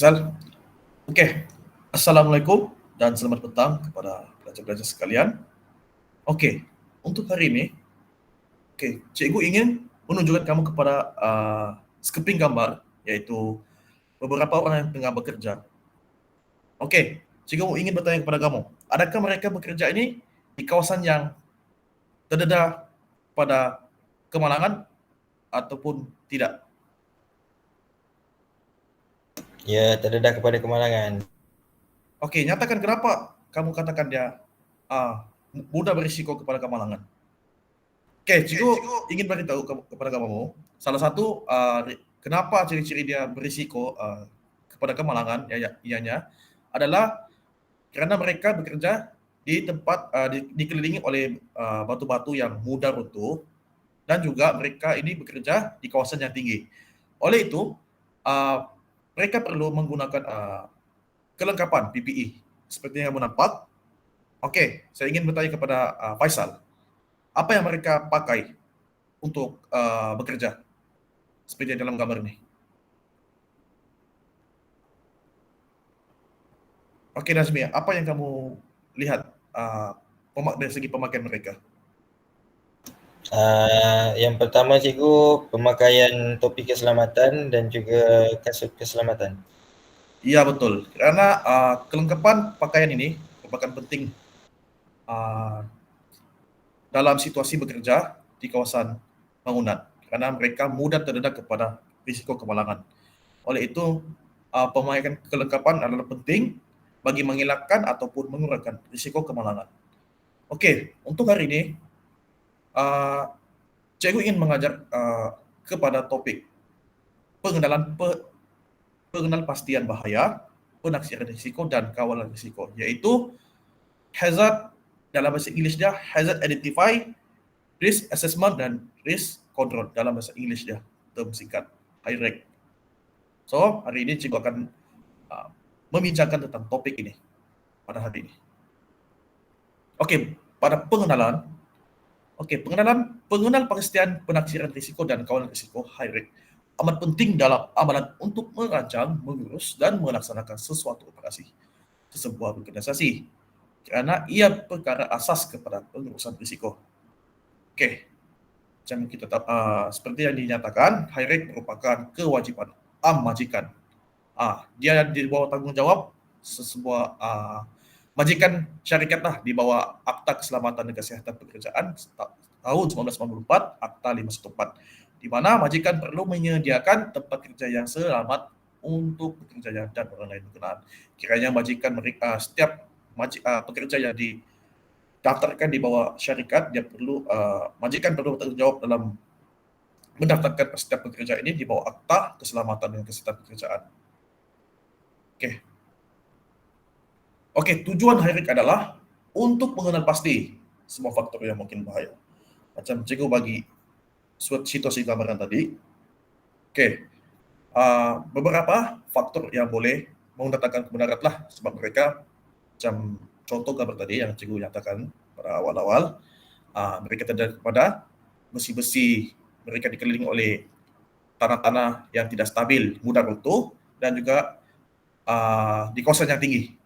Zal. Oke, Assalamualaikum dan selamat petang kepada pelajar-pelajar sekalian. Oke, untuk hari ini, cikgu ingin menunjukkan kamu kepada sekeping gambar, yaitu beberapa orang yang tengah bekerja. Oke, cikgu ingin bertanya kepada kamu, adakah mereka bekerja ini di kawasan yang terdedah pada kemalangan ataupun tidak? Ya, terdedah kepada kemalangan. Oke, nyatakan kenapa kamu katakan dia mudah berisiko kepada kemalangan. Oke, cikgu ingin beritahu kepada kamu, salah satu kenapa ciri-ciri dia berisiko kepada kemalangan, ianya adalah karena mereka bekerja di tempat dikelilingi oleh batu-batu yang mudah runtuh, dan juga mereka ini bekerja di kawasan yang tinggi. Oleh itu, mereka perlu menggunakan kelengkapan PPE seperti yang kamu nampak. Oke, saya ingin bertanya kepada Faisal, apa yang mereka pakai untuk bekerja seperti dalam gambar ini? Oke, Nazmi, apa yang kamu lihat dari segi pemakaian mereka? Yang pertama cikgu, pemakaian topi keselamatan dan juga kasut keselamatan. Iya betul, karena kelengkapan pakaian ini merupakan penting uh, dalam situasi bekerja di kawasan bangunan, karena mereka mudah terdedah kepada risiko kemalangan. Oleh itu, pemakaian kelengkapan adalah penting bagi mengelakkan ataupun mengurangi risiko kemalangan. Oke, untuk hari ini, cikgu ingin mengajar kepada topik pengenalpastian bahaya, penaksiran risiko, dan kawalan risiko, yaitu hazard, dalam bahasa Inggris dia hazard identify, risk assessment, dan risk control dalam bahasa Inggris dia, term singkat HIREC. So, hari ini cikgu akan membincangkan tentang topik ini pada hari ini. Oke, pada pengenalan, pengenal pastian penaksiran risiko dan kawalan risiko HIREC amat penting dalam amalan untuk merancang, mengurus, dan melaksanakan sesuatu operasi di sebuah organisasi, karena ia perkara asas kepada pengurusan risiko. Oke, macam kita seperti yang dinyatakan, HIREC merupakan kewajiban majikan. Dia di bawah tanggung jawab sebuah majikan syarikat lah, di bawah Akta Keselamatan dan Kesehatan Pekerjaan tahun 1994, Akta 514, di mana majikan perlu menyediakan tempat kerja yang selamat untuk pekerja dan orang lain berkenaan. Kiranya majikan setiap pekerja yang didaftarkan di bawah syarikat, majikan perlu bertanggung jawab dalam mendaftarkan setiap pekerja ini di bawah Akta Keselamatan dan Kesehatan Pekerjaan. Oke, tujuan HIREC adalah untuk mengenal pasti semua faktor yang mungkin bahaya. Macam cikgu bagi situasi gambaran tadi. Oke, beberapa faktor yang boleh mendatangkan kebenaran lah, sebab mereka, macam contoh gambar tadi yang cikgu nyatakan pada awal-awal, mereka terdedah kepada besi-besi, mereka dikelilingi oleh tanah-tanah yang tidak stabil, mudah runtuh, dan juga di kawasan yang tinggi.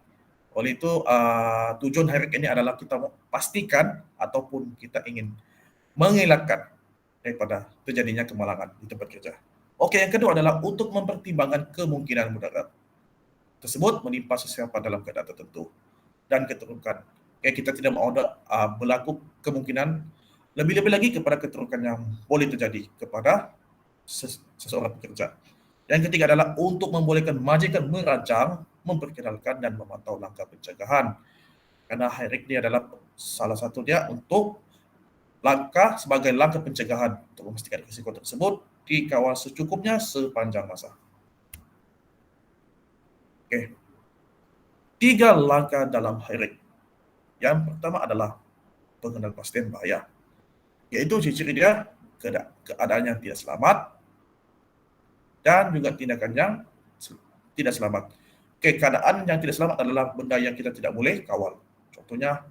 Oleh itu, tujuan HIREC ini adalah kita pastikan ataupun kita ingin mengelakkan daripada terjadinya kemalangan di tempat kerja. Oke, yang kedua adalah untuk mempertimbangkan kemungkinan mudarat tersebut menimpa sesiapa dalam keadaan tertentu dan keterukan. Oke, kita tidak mau berlaku kemungkinan lebih-lebih lagi kepada keterukan yang boleh terjadi kepada seseorang pekerja. Yang ketiga adalah untuk membolehkan majikan merancang, memperkenalkan, dan memantau langkah pencegahan. Karena HIREC ini adalah salah satu dia untuk sebagai langkah pencegahan untuk memastikan risiko tersebut dikawal secukupnya sepanjang masa. Oke. 3 langkah dalam HIREC. Yang pertama adalah pengenalpastian bahaya, yaitu ciri-ciri dia keadaan yang tidak selamat dan juga tindakan yang tidak selamat. Keadaan yang tidak selamat adalah benda yang kita tidak boleh kawal. Contohnya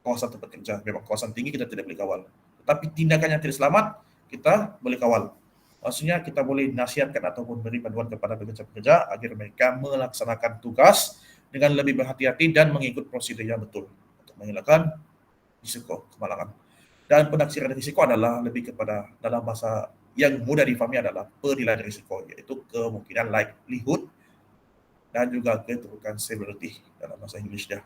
kawasan tempat kerja, memang kawasan tinggi kita tidak boleh kawal. Tetapi tindakan yang tidak selamat kita boleh kawal. Maksudnya kita boleh nasihatkan ataupun beri panduan kepada pekerja-pekerja agar mereka melaksanakan tugas dengan lebih berhati-hati dan mengikut prosedur yang betul untuk menghilangkan risiko kemalangan. Dan penaksiran risiko adalah lebih kepada dalam bahasa yang mudah difahami adalah penilaian risiko, yaitu kemungkinan likelihood dan juga kedudukan severity dalam bahasa Inggris dia.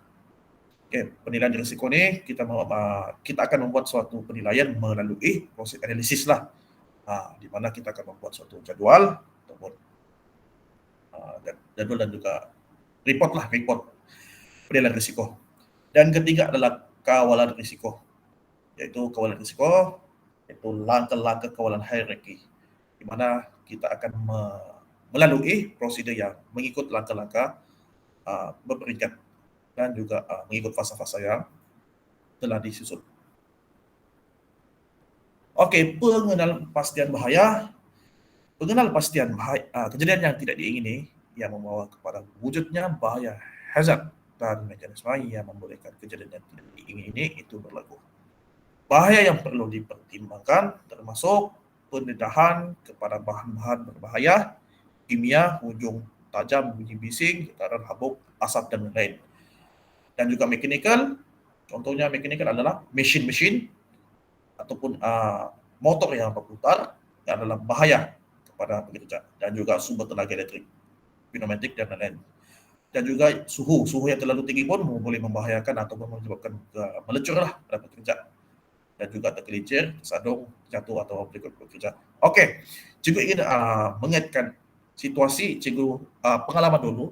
Oke, penilaian risiko ni kita akan membuat suatu penilaian melalui proses analisis lah. Di mana kita akan membuat suatu jadual ataupun jadual dan juga report penilaian risiko. Dan ketiga adalah kawalan risiko, yaitu kawalan risiko itu langkah-langkah kawalan hierarki, di mana kita akan melalui prosedur yang mengikut langkah-langkah berperingkat dan juga mengikut fasa-fasa yang telah disusun. Okey, pengenalpastian bahaya. Pengenalpastian bahaya, kejadian yang tidak diingini yang membawa kepada wujudnya bahaya hazard dan mekanisme yang membolehkan kejadian yang tidak diingini itu berlaku. Bahaya yang perlu dipertimbangkan termasuk pendedahan kepada bahan-bahan berbahaya, kimia, hujung tajam, bunyi bising, getaran habuk, asap dan lain-lain. Dan juga mechanical, contohnya mechanical adalah mesin-mesin ataupun motor yang berputar yang adalah bahaya kepada pekerja, dan juga sumber tenaga elektrik, pneumatik dan lain-lain. Dan juga suhu yang terlalu tinggi pun boleh membahayakan ataupun menyebabkan melecurlah pada pekerja, dan juga tergelincir, tersadung, jatuh atau berikut bekerja. Okey, cikgu ingin mengaitkan situasi cikgu pengalaman dulu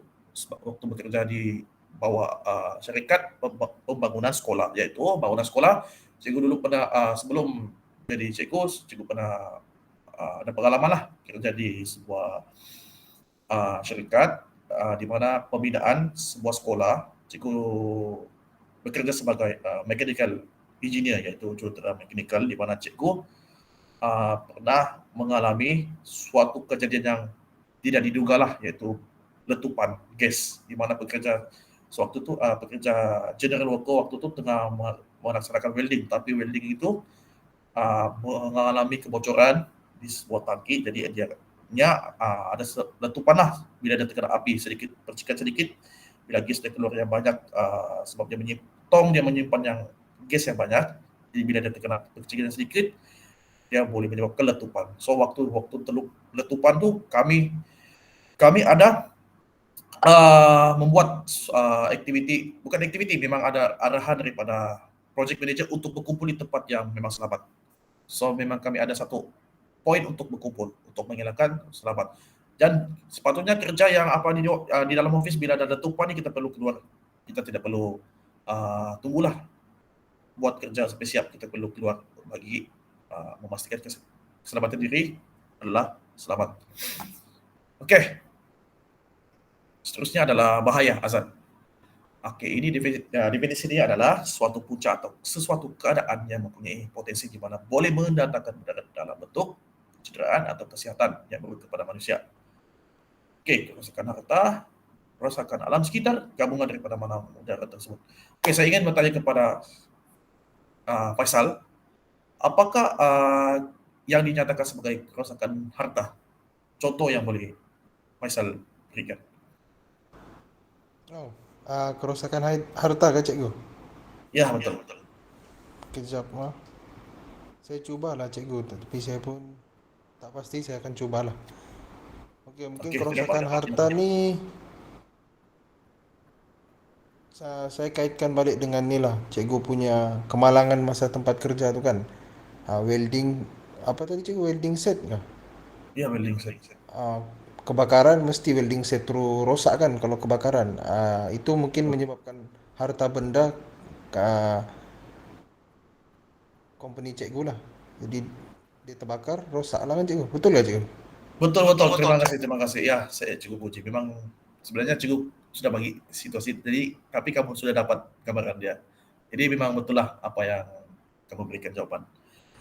waktu bekerja di bawah syarikat pembangunan sekolah, iaitu bangunan sekolah. Cikgu dulu pernah sebelum jadi cikgu pernah ada pengalaman lah kerja di sebuah syarikat di mana pembinaan sebuah sekolah. Cikgu bekerja sebagai mechanical engineer, iaitu jurutera mechanical, di mana cikgu pernah mengalami suatu kejadian yang tidak diduga lah, iaitu letupan gas, di mana pekerja sewaktu tu pekerja general worker waktu tu tengah melaksanakan welding, tapi welding itu mengalami kebocoran di sebuah tangki, jadi dia ada letupan lah bila dia terkena api sedikit, percikan sedikit, bila gas dia keluar yang banyak sebab dia menyimpan yang gas yang banyak, jadi bila dia terkena percikan sedikit dia boleh menyebabkan letupan. So waktu letupan tu kami ada membuat bukan aktiviti, memang ada arahan daripada project manager untuk berkumpul di tempat yang memang selamat. So memang kami ada satu poin untuk berkumpul untuk mengelakkan selamat. Dan sepatutnya kerja yang di dalam office bila ada letupan ni kita perlu keluar. Kita tidak perlu tunggulah buat kerja sampai siap, kita perlu keluar bagi memastikan keselamatan diri adalah selamat. Okey. Seterusnya adalah bahaya azan. Okey, ini definisi dia adalah suatu punca atau sesuatu keadaan yang mempunyai potensi di mana boleh mendatangkan mudarat dalam bentuk kecederaan atau kesihatan yang berlaku kepada manusia. Okey, kerosakan harta, kerosakan alam sekitar, gabungan daripada mana mudarat tersebut. Okey, saya ingin bertanya kepada Faisal, apakah yang dinyatakan sebagai kerosakan harta? Contoh yang boleh Faisal berikan. Kerosakan harta ke cikgu? Ya, betul. Kejap saya cubalah cikgu, tapi saya pun tak pasti, saya akan cubalah. Okey, mungkin kerosakan harta ni saya kaitkan balik dengan ni lah, cikgu punya kemalangan masa tempat kerja tu kan. Welding, apa tadi cikgu, welding set ke? Ya, welding set. Kebakaran mesti welding set terus rosak kan kalau kebakaran. Itu mungkin menyebabkan harta benda company cikgu lah. Jadi dia terbakar, rosak lah kan cikgu. Betul tak cikgu? Betul. Terima kasih. Ya, saya cukup puji. Memang sebenarnya cikgu sudah bagi situasi tadi, tapi kamu sudah dapat gambaran dia. Jadi memang betul lah apa yang kamu berikan jawaban.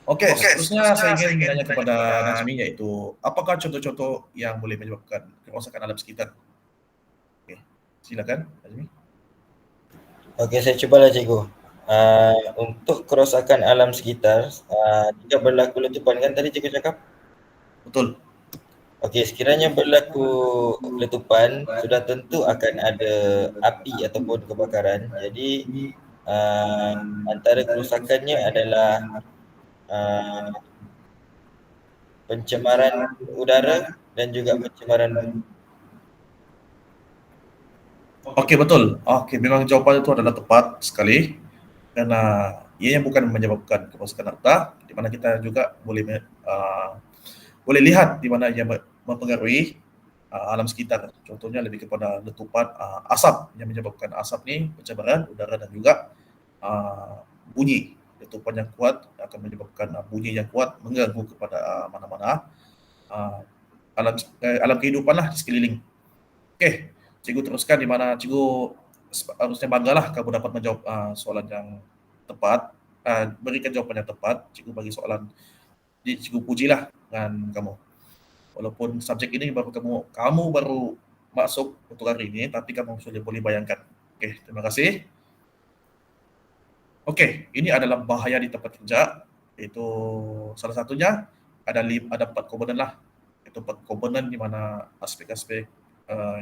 Okey, seterusnya saya ingin bertanya kepada Najmi, iaitu apakah contoh-contoh yang boleh menyebabkan kerosakan alam sekitar? Okey, silakan Najmi. Okey, saya cubalah cikgu. Untuk kerosakan alam sekitar, jika berlaku letupan kan tadi cikgu cakap? Betul. Okey, sekiranya berlaku letupan, sudah tentu akan ada api ataupun kebakaran. Jadi antara kerosakannya adalah pencemaran udara dan juga pencemaran bumi. Okey, betul. Okey, memang jawapan itu adalah tepat sekali karena ianya bukan menyebabkan kerosakan harta, di mana kita juga boleh lihat di mana ia mempengaruhi alam sekitar. Contohnya lebih kepada letupan, asap yang menyebabkan asap ni pencemaran udara dan juga bunyi. Letupan yang kuat akan menyebabkan bunyi yang kuat mengganggu kepada mana-mana alam kehidupan lah di sekeliling. Okey, cikgu teruskan di mana cikgu harusnya banggalah kamu dapat menjawab soalan yang tepat, berikan jawapan yang tepat. Cikgu bagi soalan, jadi cikgu pujilah dengan kamu. Walaupun subjek ini kamu baru masuk untuk hari ini, tapi kamu sudah boleh bayangkan. Okey, terima kasih. Okey, ini adalah bahaya di tempat kerja, iaitu salah satunya ada 4 komponen lah. Itu 4 komponen di mana aspek-aspek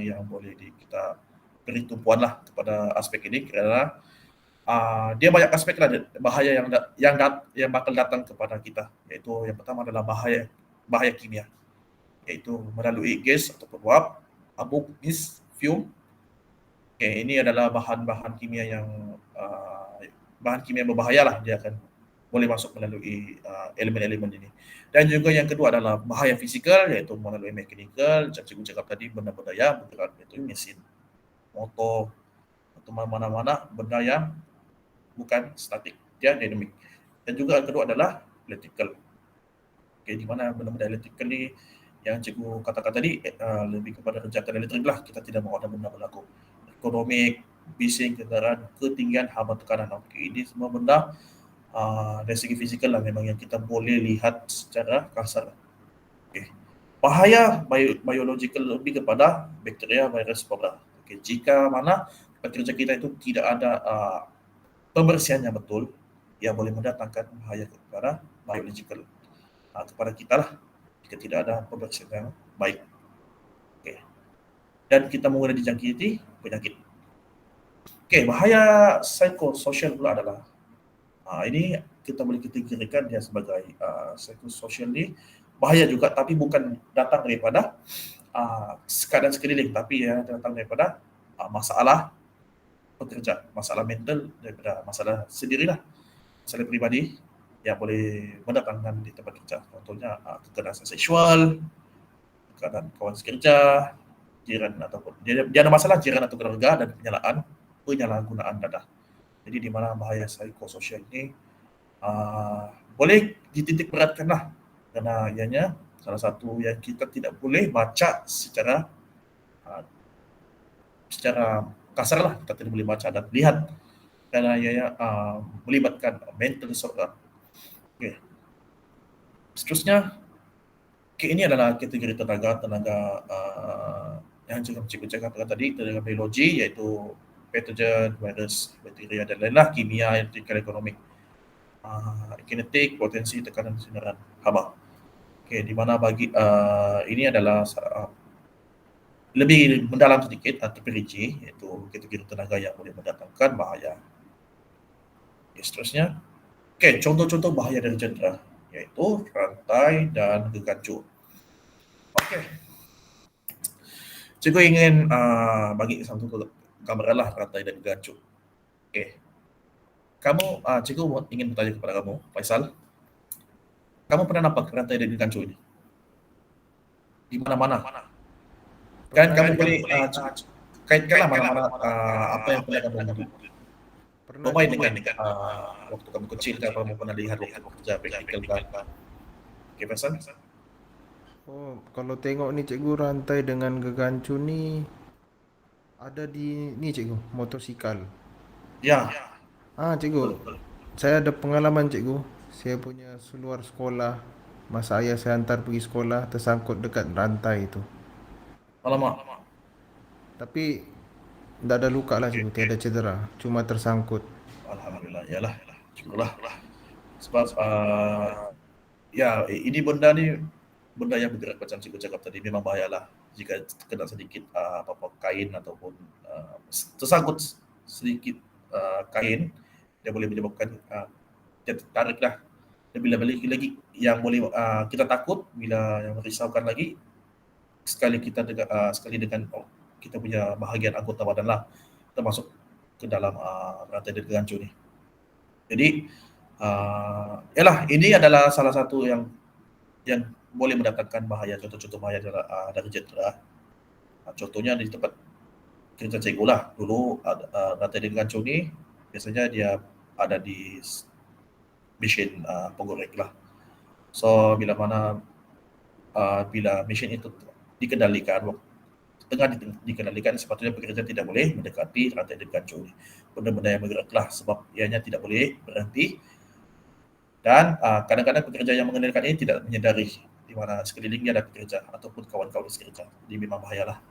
yang boleh kita beri tumpuan lah kepada aspek ini kerana dia banyak aspek lah bahaya yang bakal datang kepada kita, iaitu yang pertama adalah bahaya kimia, iaitu melalui gas ataupun uap, habuk, mist, fume. Okay, ini adalah bahan-bahan kimia yang bahan kimia berbahaya lah, dia akan boleh masuk melalui elemen-elemen ini. Dan juga yang kedua adalah bahaya fizikal, iaitu melalui mechanical, macam cikgu cakap tadi, benda-benda yang bergerak, iaitu mesin, motor, atau mana-mana benda yang bukan statik, dia dinamik. Dan juga yang kedua adalah electrical. Okay, di mana benda-benda electrical ni yang cikgu katakan tadi lebih kepada rejatan elektrik lah, kita tidak mahu ada benda berlaku. Ekonomik, bising, kenderaan, ketinggian, haba tekanan. Okay, ini semua benda dari segi fizikal lah memang yang kita boleh lihat secara kasar. Okay. Bahaya biological lebih kepada bakteria, virus, wabak. Okay. Jika mana pekerja kita itu tidak ada pembersihan yang betul, ia boleh mendatangkan bahaya kepada biological kepada kita lah jika tidak ada pembersihan yang baik. Okay. Dan kita mulai dijangkiti penyakit. Okay, bahaya psikososial pula adalah ini kita boleh kategorikan dia sebagai psikososial ni bahaya juga, tapi bukan datang daripada keadaan sekeliling, tapi ia datang daripada masalah pekerja, masalah mental, daripada masalah sendirilah, masalah peribadi yang boleh mendatangkan di tempat kerja. Contohnya kekerasan seksual, keadaan kawan sekerja, jiran ataupun dia ada masalah jiran atau keluarga, dan penyalahgunaan dadah. Jadi di mana bahaya psikososial ini boleh dititik beratkan lah, karena ianya salah satu yang kita tidak boleh baca secara kasar lah, kita tidak boleh baca dan lihat karena ianya melibatkan mental disorder. Okay. Seterusnya, ini adalah kategori tenaga yang cikgu cakap tadi, tenaga biologi, iaitu patogen, virus, bakteria dan lain-lain lah, kimia, electrical, ekonomik, kinetik, potensi, tekanan, sinaran, haba. Okay, di mana bagi ini adalah lebih mendalam sedikit atau perinci, iaitu kategori tenaga yang boleh mendatangkan bahaya. Okay, seterusnya, contoh-contoh bahaya dari cedera, iaitu rantai dan gegancu. Okay. Cikgu ingin bagi satu gambaran lah rantai dan gegancu. Okay. Kamu, cikgu ingin bertanya kepada kamu, Faisal. Kamu pernah nampak rantai dan gegancu ini? Di mana-mana? Kan kamu boleh kaitkanlah mana-mana apa yang pernah kamu lihat. Bermain dengan waktu kamu kecil, kamu pernah lihat waktu kerja praktikal kan? Okay, Faisal? Oh, kalau tengok ni cikgu, rantai dengan gegancu ni ada di ni cikgu, motosikal. Ya. Cikgu, saya ada pengalaman cikgu. Saya punya seluar sekolah, masa ayah saya hantar pergi sekolah, tersangkut dekat rantai itu. Alamak. Tapi tak ada luka lah cikgu, tiada cedera, cuma tersangkut. Alhamdulillah, yalah, syukurlah. Sebab ya ini benda ni benda yang bergerak macam cikgu cakap tadi memang bahayalah jika kena sedikit apa-apa kain ataupun tersangkut sedikit kain, dia boleh menyebabkan dia tertarik lah. Dan bila balik lagi yang boleh kita takut, bila yang merisaukan lagi, sekali dengan kita punya bahagian anggota badan lah termasuk ke dalam rantai dada gancu ni. Jadi yalah, ini adalah salah satu yang boleh mendatangkan bahaya. Contoh-contoh bahaya adalah dari cedera. Contohnya di tempat kerja cikgu lah. Dulu rantai dada gancu ni biasanya dia ada di mesin penggoreng lah. So bila mesin itu dikendalikan, dikendalikan, sepatutnya pekerja tidak boleh mendekati rantai dada gancu ni. Benda-benda yang bergerak lah, sebab ianya tidak boleh berhenti. Dan kadang-kadang pekerja yang mengendalikan ini tidak menyedari di mana sekelilingnya ada pekerja ataupun kawan-kawan sekerja. Jadi memang bahayalah.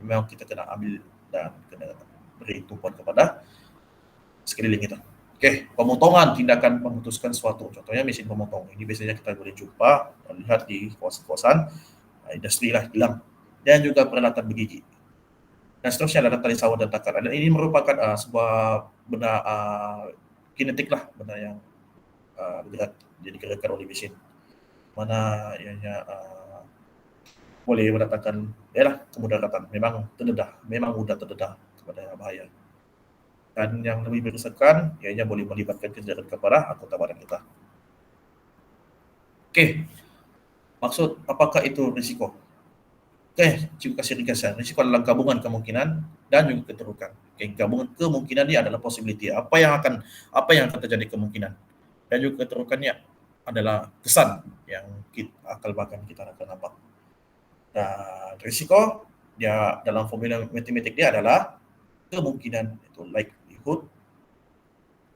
Memang kita kena ambil dan kena beri tumpuan kepada sekeliling kita. Okey, pemotongan tindakan memutuskan sesuatu. Contohnya mesin pemotong. Ini biasanya kita boleh jumpa dan lihat di kawasan-kawasan industri lah, kilang. Dan juga peralatan bergigi. Dan seterusnya ada tali sawah dan takar. Dan ini merupakan sebuah benda kinetik lah, benda yang bergerak, jadi gerakan oleh mesin. Mana ianya boleh mendatangkan kemudaratan. Memang mudah terdedah kepada bahaya. Dan yang lebih merisaukan, ianya boleh melibatkan kejerat kepada anggota badan kita. Okey, maksud apakah itu risiko? Okey, cikgu kasih ringkasan. Risiko adalah gabungan kemungkinan dan juga keterukan. Okey, gabungan kemungkinan ini adalah possibility. Apa yang akan terjadi kemungkinan. Dan juga keterukannya adalah kesan yang akal bahkan kita akan nampak. Dan risiko dia dalam formula matematik dia adalah kemungkinan, itu likelihood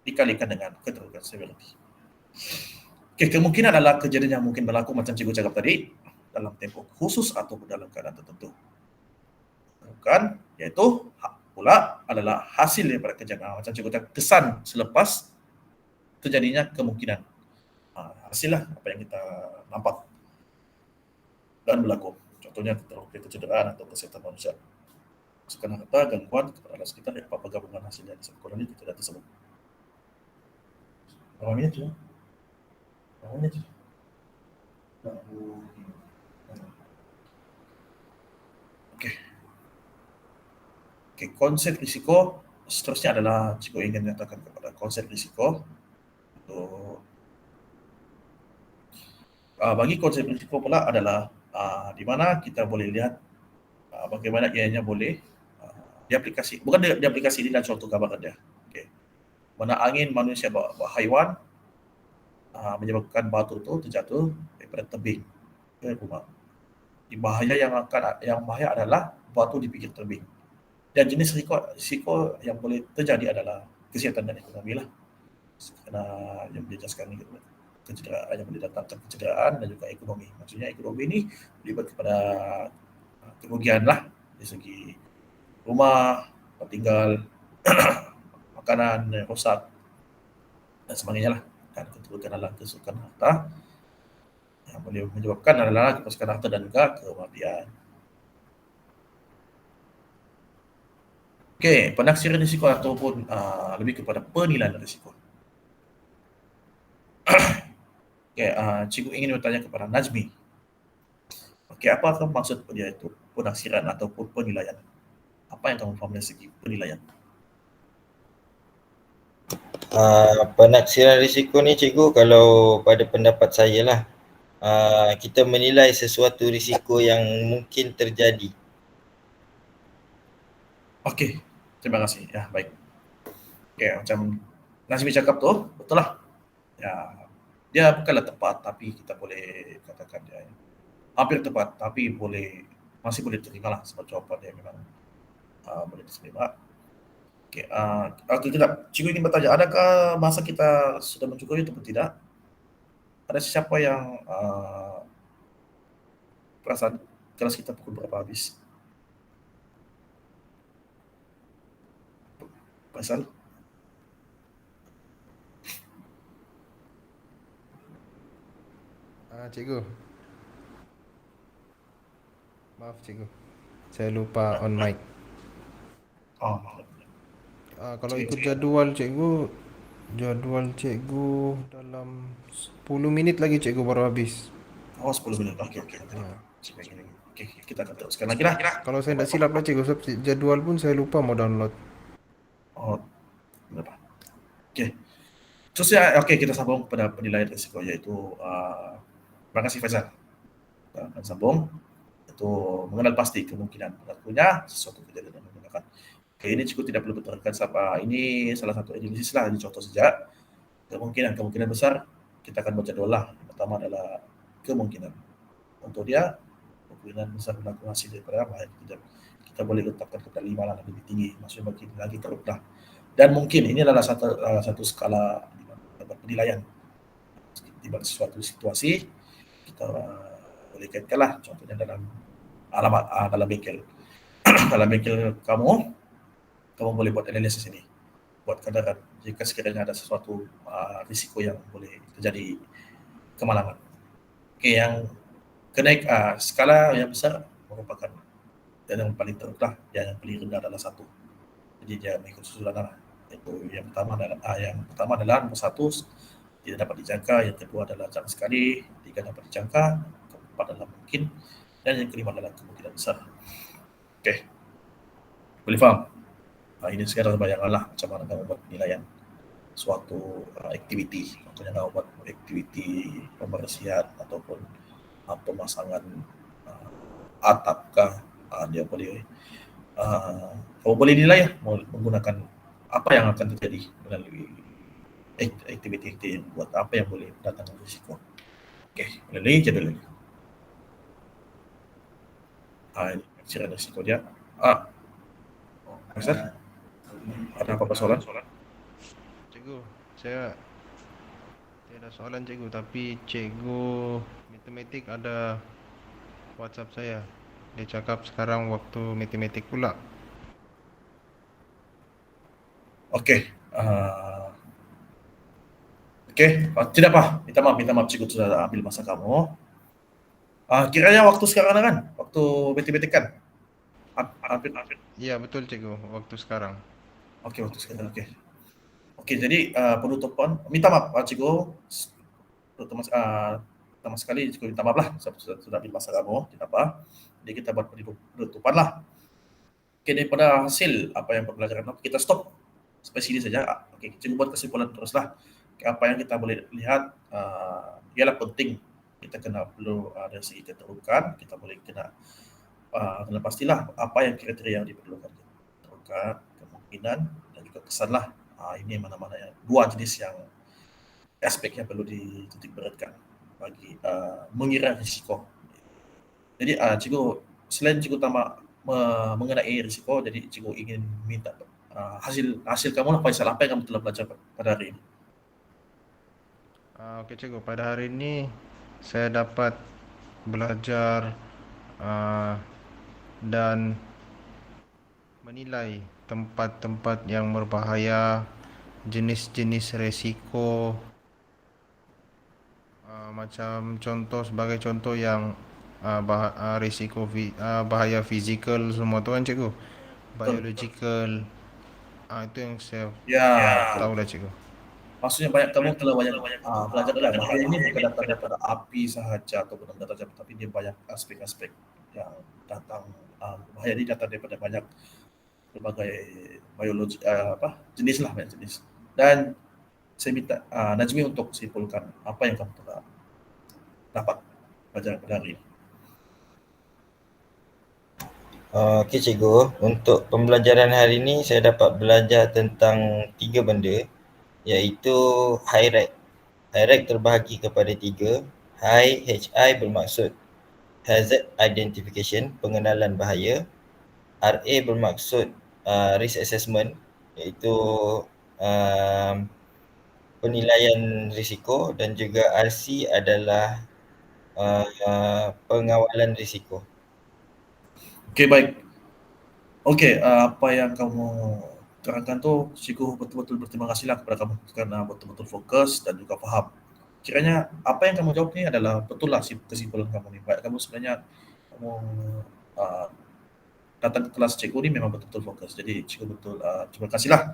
dikalikan dengan keterukan severity. Okey, kemungkinan adalah kejadian yang mungkin berlaku macam cikgu cakap tadi dalam tempoh khusus atau dalam keadaan tertentu. Keterukan iaitu pula adalah hasil daripada kejadian macam cikgu cakap, kesan selepas terjadinya kemungkinan. Hasil lah apa yang kita nampak dan berlaku. Contohnya kecederaan atau kesehatan manusia. Sekarang kata gangguan kepada sekitar apa gabungan hasil dari sekolah ini tidak tersebut. Berapa minit je? Okey, konsep risiko seterusnya adalah cikgu ingin menyatakan kepada konsep risiko. Bagi konsep risiko pula adalah di mana kita boleh lihat bagaimana ianya boleh diaplikasi. Bukan diaplikasi ini dalam contoh gambaran dia. Okay. Mana angin manusia bawa haiwan menyebabkan batu itu terjatuh daripada tebing ke rumah. Bahaya yang bahaya adalah batu di pinggir tebing. Dan jenis risiko yang boleh terjadi adalah kesihatan dan ekonomi lah. Kerana yang dijelaskan ini kecederaan yang boleh datangkan kecederaan dan juga ekonomi. Maksudnya ekonomi ini melibat kepada kerugian lah dari segi rumah, tempat tinggal, makanan yang rosak dan sebagainya lah. Dan keterukan dalam kesukaan harta yang boleh menyebabkan adalah kerusakan harta dan juga kematian. Okey, penaksiran risiko ataupun lebih kepada penilaian risiko. Okay, cikgu ingin bertanya kepada Najmi. Okey, apakah maksud dia itu penaksiran ataupun penilaian? Apa yang kamu faham dari segi penilaian? Penaksiran risiko ni cikgu, kalau pada pendapat saya lah, kita menilai sesuatu risiko yang mungkin terjadi. Okey, terima kasih. Ya, baik. Okey, macam Najmi cakap tu, betul lah. Ya, dia bukanlah tepat, tapi kita boleh katakan dia hampir tepat, tapi masih boleh terima lah sebab jawapan dia memang boleh diterima. Okey, kejap. Cikgu ingin bertanya, adakah masa kita sudah mencukupi atau tidak? Ada siapa yang perasan kelas kita pukul berapa habis? Faisal? Cikgu. Maaf cikgu, saya lupa on mic. Oh, Kalau cikgu. ikut jadual cikgu dalam 10 minit lagi cikgu baru habis. Oh, 10 menit. Okey. Ya. Okey, kita akan teruskan lagi lah. Kalau saya tidak silap lah cikgu, sebab jadual pun saya lupa mau download. Oh, berapa? Okey. Terusnya, kita sambung pada penilaian risiko, iaitu terima kasih Faizal. Kita akan sambung itu mengenal pasti kemungkinan berlakunya sesuatu kejadian yang menggunakan. Oke, ini cukup tidak perlu diterangkan siapa. Ini salah satu analisis lah, ini contoh saja. Kemungkinan besar kita akan baca dua lah. Yang pertama adalah kemungkinan. Untuk dia, kemungkinan besar berlaku hasil daripada apa? Kita boleh letakkan kepada 5 lah, lebih tinggi. Maksudnya bagi lagi teruk lah. Dan mungkin ini adalah satu skala penilaian di suatu situasi kita boleh kaitkanlah, contohnya dalam dalam bengkel. Dalam bengkel kamu boleh buat analisis ini, buat kendaraan jika sekiranya ada sesuatu risiko yang boleh terjadi kemalangan. Okey, yang skala yang besar merupakan yang paling teruk lah, yang paling rendah adalah 1. Jadi dia mengikut susulan lah. Itu yang pertama adalah nomor 1 tidak dapat dijangka, yang kedua adalah jarang sekali, 3 dapat dijangka, keempat adalah mungkin, dan yang kelima adalah kemungkinan besar. Okey, boleh faham? Ini sekarang bayanganlah macam mana kamu buat penilaian suatu aktiviti. Contohnya kamu buat aktiviti pembersihan ataupun pemasangan atap kah, dia boleh kamu boleh nilai ya, menggunakan apa yang akan terjadi melalui aktiviti yang buat, apa yang boleh datangkan risiko. Okey, melalui jadual ini. Ini kira risiko dia. Faisal, ada apa-apa soalan? Cikgu, saya ada soalan cikgu, tapi cikgu matematik ada WhatsApp saya. Dia cakap sekarang waktu matematik pula. Okey. Tidak apa. Minta maaf cikgu sudah ambil masa kamu. Kiranya waktu sekarang kan? Waktu matematik kan? Hampir. Iya betul cikgu, waktu sekarang. Okey, waktu sekarang. Okey, jadi penutupan, minta maaf cikgu. Pertama sekali cikgu minta maaf lah, sudah ambil masa kamu, tidak apa. Jadi kita buat penutupan lah. Okey, daripada hasil apa yang pembelajaran kita stop sampai sini saja. Okey, cikgu buat kesimpulan teruslah. Apa yang kita boleh lihat ialah penting kita perlu dari segi keterbukaan, kita boleh kena pastilah apa yang kriteria yang diperlukan. Keterbukaan, kemungkinan dan juga kesan lah. Ini mana-mana yang dua jenis yang aspek yang perlu dititik beratkan bagi mengira risiko. Jadi cikgu, selain cikgu mengenai risiko, jadi cikgu ingin minta hasil kamu lah Faisal, apa yang kamu telah belajar pada hari ini? Okey cikgu, pada hari ini saya dapat belajar dan menilai tempat-tempat yang berbahaya, jenis-jenis resiko, macam sebagai contoh yang risiko bahaya fizikal semua tu kan cikgu, biological. Itu yang saya tahu lah cikgu. Maksudnya kamu telah banyak belajar lah. Bahaya ini bukan datang daripada api sahaja atau benda tajam, tapi dia banyak aspek-aspek yang datang. Bahaya ini datang daripada banyak berbagai biologi jenis lah, banyak jenis. Dan saya minta Najmi untuk simpulkan apa yang kamu telah dapat belajar pada hari ini. Okey cikgu, untuk pembelajaran hari ini saya dapat belajar tentang 3 benda, iaitu HIRAC. HIRAC terbahagi kepada 3. HI bermaksud Hazard Identification, pengenalan bahaya. RA bermaksud Risk Assessment, iaitu penilaian risiko, dan juga RC adalah pengawalan risiko. Okey, baik. Okey, apa yang kamu terangkan tu, cikgu betul-betul berterima kasihlah kepada kamu kerana betul-betul fokus dan juga faham. Kiranya apa yang kamu jawab ni adalah betul lah kesimpulan kamu ni. Baik, kamu sebenarnya kamu datang ke kelas cikgu ni memang betul-betul fokus. Jadi cikgu betul terima kasihlah,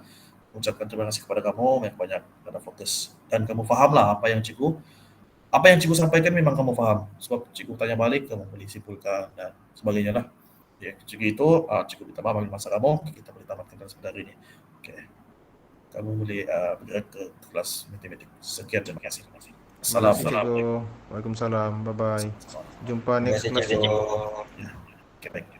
ucapkan terima kasih kepada kamu yang banyak karena fokus dan kamu fahamlah apa yang cikgu sampaikan memang kamu faham. Sebab cikgu tanya balik, kamu boleh simpulkan dan sebagainya lah. Ya, cikgu itu cikgu minta maaf ambil masa kamu, kita boleh tamatkan dalam sebentar ini. Okey. Kamu boleh bergerak ke kelas matematik. Sekian, terima kasih. Terima kasih Assalamualaikum. cikgu. Waalaikumsalam. Bye bye. Jumpa Terima next kasih class. cikgu. Ya, okey, baik.